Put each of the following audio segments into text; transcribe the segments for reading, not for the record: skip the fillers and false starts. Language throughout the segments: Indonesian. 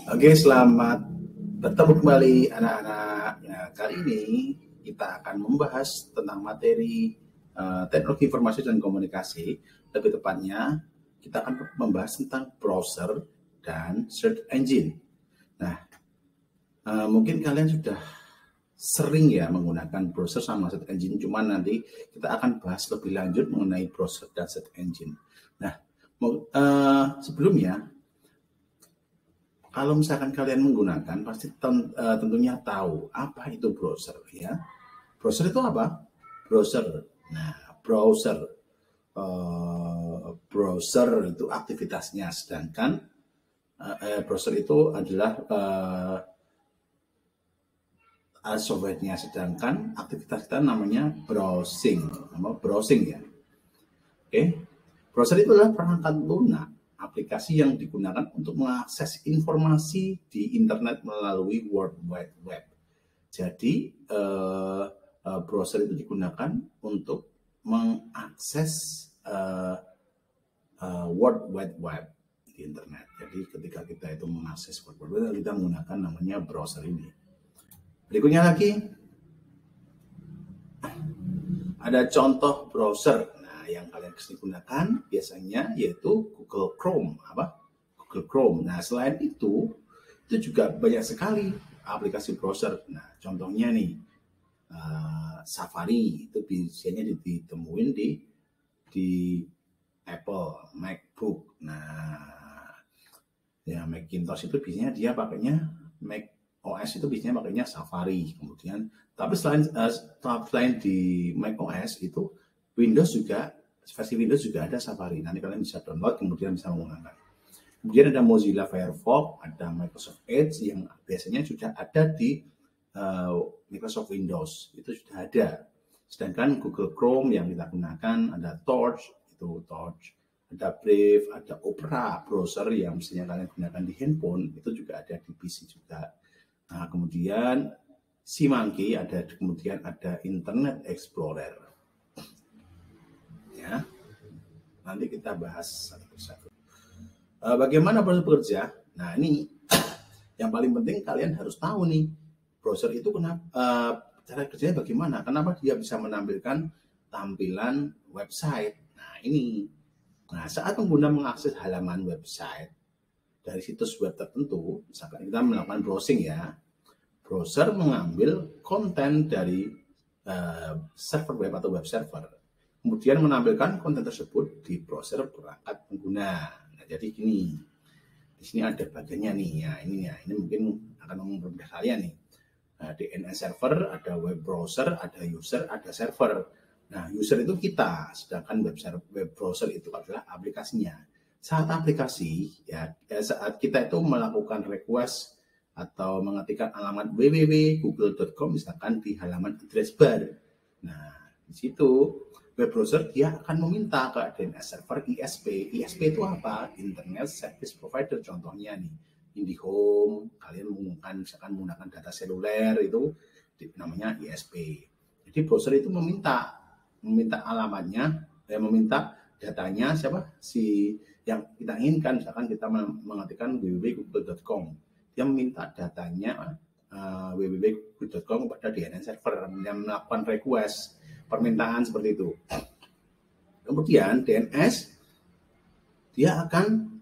Oke, selamat bertemu kembali anak-anak. Nah, kali ini kita akan membahas tentang materi teknologi informasi dan komunikasi. Lebih tepatnya, kita akan membahas tentang browser dan search engine. Nah, mungkin kalian sudah sering ya menggunakan browser sama search engine, cuman nanti kita akan bahas lebih lanjut mengenai browser dan search engine. Nah, sebelumnya, kalau misalkan kalian menggunakan, pasti tentunya tahu apa itu browser ya. Browser itu apa? Browser. Nah, browser itu aktivitasnya, sedangkan browser itu adalah software-nya, sedangkan aktivitas kita namanya browsing, ya. Oke, browser itu adalah perangkat lunak, aplikasi yang digunakan untuk mengakses informasi di internet melalui World Wide Web. Jadi browser itu digunakan untuk mengakses World Wide Web di internet. Jadi ketika kita itu mengakses World Wide Web, kita menggunakan namanya browser ini. Berikutnya lagi ada contoh browser. Yang kalian gunakan biasanya yaitu Google Chrome. Google Chrome. Nah, selain itu juga banyak sekali aplikasi browser. Nah, contohnya nih Safari itu biasanya ditemuin di Apple MacBook. Nah, ya Macintosh itu biasanya dia pakainya Mac OS itu biasanya pakainya Safari. Kemudian, tapi selain di Mac OS itu Windows juga, versi Windows juga ada Safari. Nanti kalian bisa download, kemudian bisa menggunakan. Kemudian ada Mozilla Firefox, ada Microsoft Edge yang biasanya sudah ada di Microsoft Windows. Itu sudah ada. Sedangkan Google Chrome yang kita gunakan, ada Torch, ada Brave, ada Opera browser yang mestinya kalian gunakan di handphone, itu juga ada di PC juga. Nah, kemudian SeaMonkey, kemudian ada Internet Explorer. Ya, nanti kita bahas satu persatu. Bagaimana browser bekerja? Nah, ini yang paling penting kalian harus tahu nih, browser itu cara kerjanya bagaimana? Kenapa dia bisa menampilkan tampilan website? Nah, ini. Nah, saat pengguna mengakses halaman website dari situs web tertentu, misalkan kita melakukan browsing ya, browser mengambil konten dari server web atau web server, kemudian menampilkan konten tersebut di browser perangkat pengguna. Nah, jadi gini, di sini ada bagiannya nih ya, ini mungkin akan mempermudah kalian nih. Nah, DNS server, ada web browser, ada user, ada server. Nah, user itu kita, sedangkan web browser itu adalah aplikasinya. Saat kita itu melakukan request atau mengetikkan alamat www.google.com misalkan di halaman address bar. Nah, di situ web browser dia akan meminta ke DNS server ISP. ISP itu apa? Internet Service Provider. Contohnya nih, IndiHome, kalian misalkan menggunakan data seluler itu namanya ISP. Jadi browser itu meminta alamatnya, meminta datanya yang kita inginkan. Misalkan kita mengetikkan www.google.com, dia meminta datanya www.google.com kepada DNS server yang melakukan request permintaan seperti itu. Kemudian DNS dia akan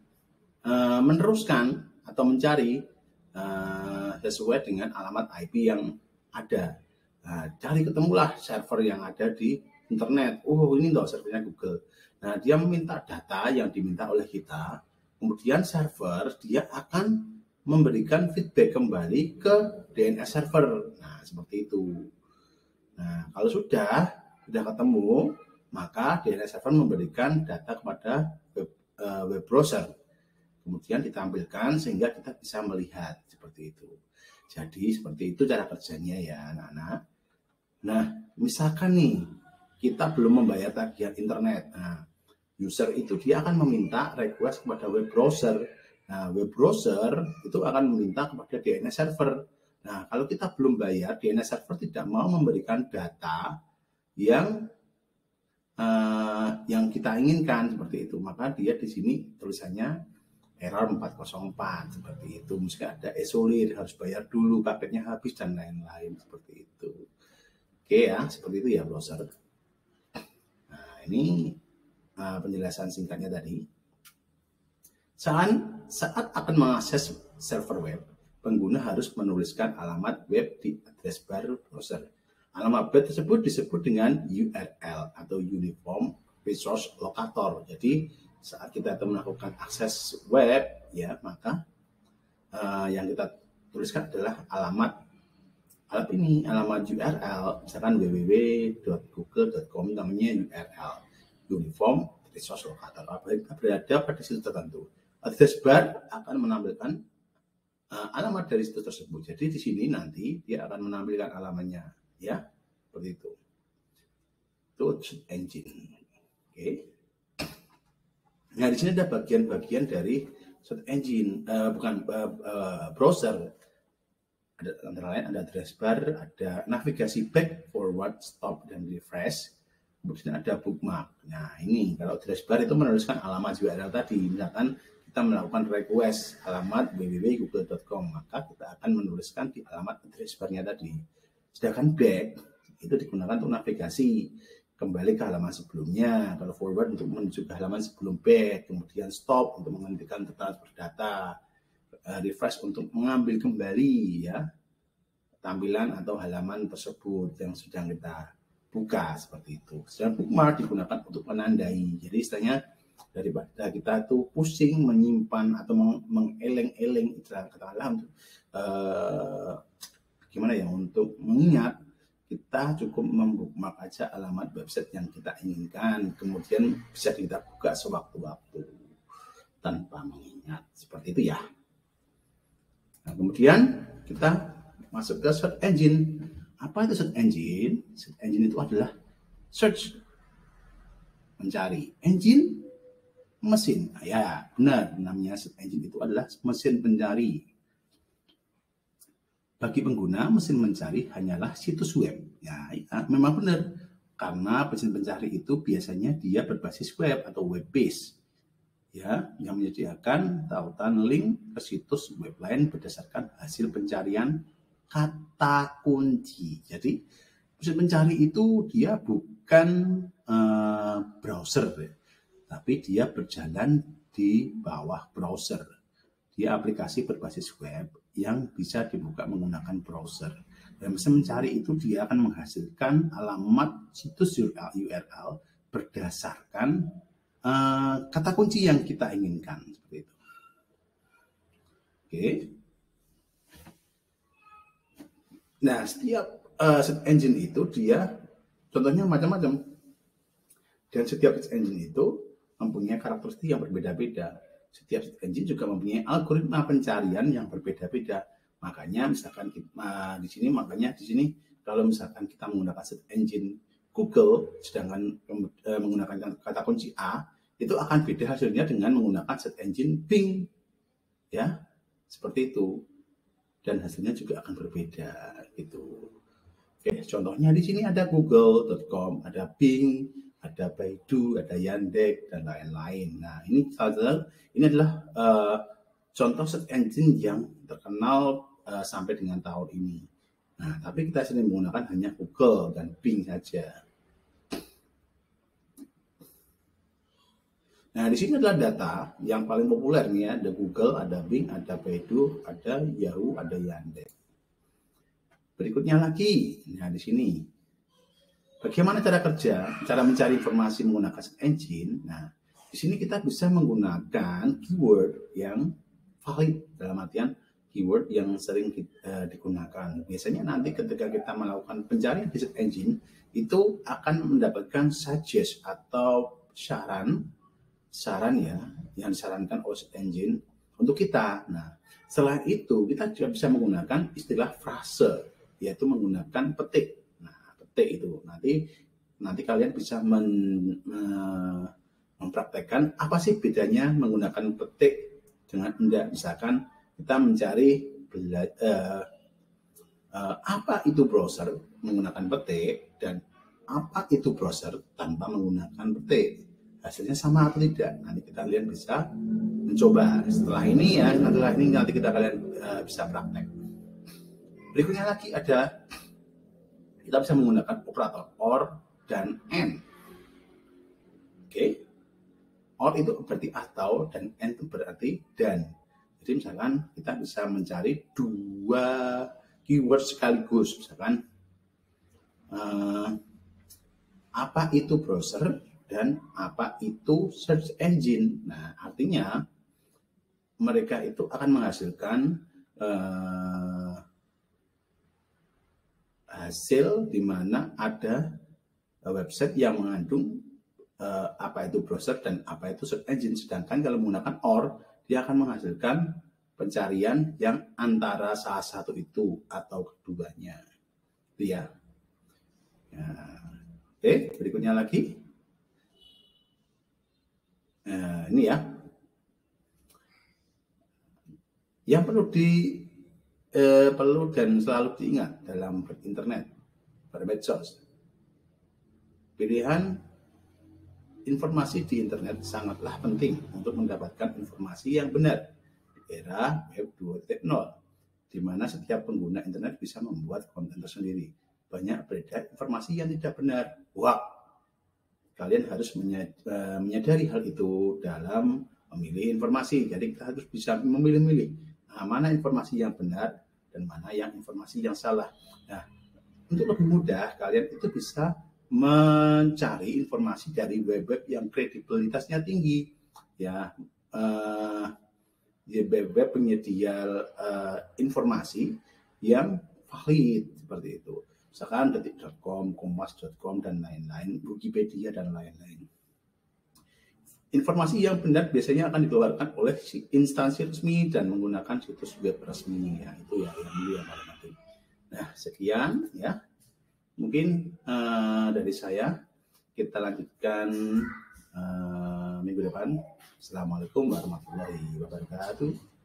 meneruskan atau mencari sesuai dengan alamat IP yang ada. Nah, cari ketemulah server yang ada di internet. Oh, ini loh servernya Google. Nah, dia meminta data yang diminta oleh kita. Kemudian server dia akan memberikan feedback kembali ke DNS server. Nah, seperti itu. Nah, kalau sudah ketemu, maka DNS server memberikan data kepada web browser. Kemudian ditampilkan sehingga kita bisa melihat seperti itu. Jadi seperti itu cara kerjanya ya anak-anak. Nah, misalkan nih kita belum membayar tagihan internet. Nah, user itu dia akan meminta request kepada web browser. Nah, web browser itu akan meminta kepada DNS server. Nah, kalau kita belum bayar, DNS server tidak mau memberikan data yang kita inginkan seperti itu. Maka dia di sini tulisannya error 404 seperti itu. Misalnya ada esolir, harus bayar dulu, paketnya habis dan lain-lain seperti itu. Oke ya, seperti itu ya browser. Nah, ini penjelasan singkatnya tadi. Saat akan mengakses server web, pengguna harus menuliskan alamat web di address bar browser. Alamat web tersebut disebut dengan URL atau Uniform Resource Locator. Jadi saat kita melakukan akses web, ya maka yang kita tuliskan adalah alamat URL, misalkan www.google.com, namanya URL Uniform Resource Locator, berada pada situs tertentu. Address bar akan menampilkan alamat dari situs tersebut. Jadi di sini nanti dia akan menampilkan alamatnya, ya seperti itu. Itu search engine. Oke. Nah di sini ada bagian-bagian dari search engine, browser. Ada antara lain ada address bar, ada navigasi back, forward, stop, dan refresh. Kemudian ada bookmark. Nah ini kalau address bar itu menuliskan alamat URL tadi. Misalkan kita melakukan request alamat www.google.com, maka kita akan menuliskan di alamat address barnya tadi. Sedangkan back itu digunakan untuk navigasi kembali ke halaman sebelumnya. Kalau forward untuk menuju ke halaman sebelum back, kemudian stop untuk menghentikan transfer data, refresh untuk mengambil kembali ya tampilan atau halaman tersebut yang sedang kita buka seperti itu. Sedangkan bookmark digunakan untuk menandai. Jadi istilahnya daripada kita tuh pusing menyimpan atau mengeleng-eleng, katakanlah gimana ya, untuk mengingat, kita cukup membookmark aja alamat website yang kita inginkan, kemudian bisa kita buka sewaktu-waktu tanpa mengingat, seperti itu ya. Nah, kemudian kita masuk ke search engine. Apa itu search engine? Search engine itu adalah search, mencari, engine, mesin. Nah, ya benar, namanya search engine itu adalah mesin pencari. Bagi pengguna, mesin mencari hanyalah situs web. Ya, memang benar, karena mesin pencari itu biasanya dia berbasis web atau web base, ya, yang menyediakan tautan link ke situs web lain berdasarkan hasil pencarian kata kunci. Jadi mesin pencari itu dia bukan browser, tapi dia berjalan di bawah browser. Dia aplikasi berbasis web yang bisa dibuka menggunakan browser. Dan mesin mencari itu dia akan menghasilkan alamat situs URL berdasarkan kata kunci yang kita inginkan, seperti itu. Oke. Nah, setiap search engine itu dia contohnya macam-macam. Dan setiap search engine itu mempunyai karakteristik yang berbeda-beda. Setiap search engine juga mempunyai algoritma pencarian yang berbeda-beda. Makanya misalkan di sini kalau misalkan kita menggunakan search engine Google sedangkan menggunakan kata kunci A, itu akan beda hasilnya dengan menggunakan search engine Bing. Ya, seperti itu. Dan hasilnya juga akan berbeda gitu. Oke, contohnya di sini ada google.com, ada Bing, ada Baidu, ada Yandex, dan lain-lain. Nah, ini adalah contoh search engine yang terkenal sampai dengan tahun ini. Nah, tapi kita sering menggunakan hanya Google dan Bing saja. Nah, di sini adalah data yang paling populer nih ya, ada Google, ada Bing, ada Baidu, ada Yahoo, ada Yandex. Berikutnya lagi, nah di sini bagaimana cara mencari informasi menggunakan search engine. Nah, di sini kita bisa menggunakan keyword yang valid, dalam artian keyword yang sering digunakan. Biasanya nanti ketika kita melakukan pencarian di search engine, itu akan mendapatkan suggest atau saran ya, yang disarankan oleh search engine untuk kita. Nah, selain itu kita juga bisa menggunakan istilah frase, yaitu menggunakan petik. Nah, petik itu nanti kalian bisa mempraktekkan apa sih bedanya menggunakan petik dengan enggak. Misalkan kita mencari apa itu browser menggunakan petik dan apa itu browser tanpa menggunakan petik. hasilnya sama atau tidak. Nanti kita kalian bisa mencoba. Setelah ini ya, nanti kita kalian bisa praktek. Berikutnya lagi ada, kita bisa menggunakan operator OR dan AND. Oke. OR itu berarti atau, dan AND itu berarti dan. Jadi misalkan kita bisa mencari dua keyword sekaligus. Misalkan apa itu browser dan apa itu search engine. Nah, artinya mereka itu akan menghasilkan hasil di mana ada website yang mengandung apa itu browser dan apa itu search engine. Sedangkan kalau menggunakan OR, dia akan menghasilkan pencarian yang antara salah satu itu atau keduanya. Ya. Oke, berikutnya lagi. Ini ya. Yang perlu dan selalu diingat dalam berinternet, bermedsos. Pilihan informasi di internet sangatlah penting untuk mendapatkan informasi yang benar di era Web 2.0, di mana setiap pengguna internet bisa membuat konten tersendiri. Banyak beredar informasi yang tidak benar. Wah, kalian harus menyadari hal itu dalam memilih informasi. Jadi kita harus bisa memilih-milih mana informasi yang benar dan mana yang informasi yang salah. Nah, untuk lebih mudah, kalian itu bisa mencari informasi dari web-web yang kredibilitasnya tinggi, ya, web-web penyedia informasi yang valid seperti itu. Misalkan detik.com, kompas.com dan lain-lain, Wikipedia dan lain-lain. Informasi yang benar biasanya akan dikeluarkan oleh instansi resmi dan menggunakan situs web resmi. Ya, itu ya yang paling penting. Nah, sekian ya. Mungkin dari saya, kita lanjutkan minggu depan. Assalamualaikum warahmatullahi wabarakatuh.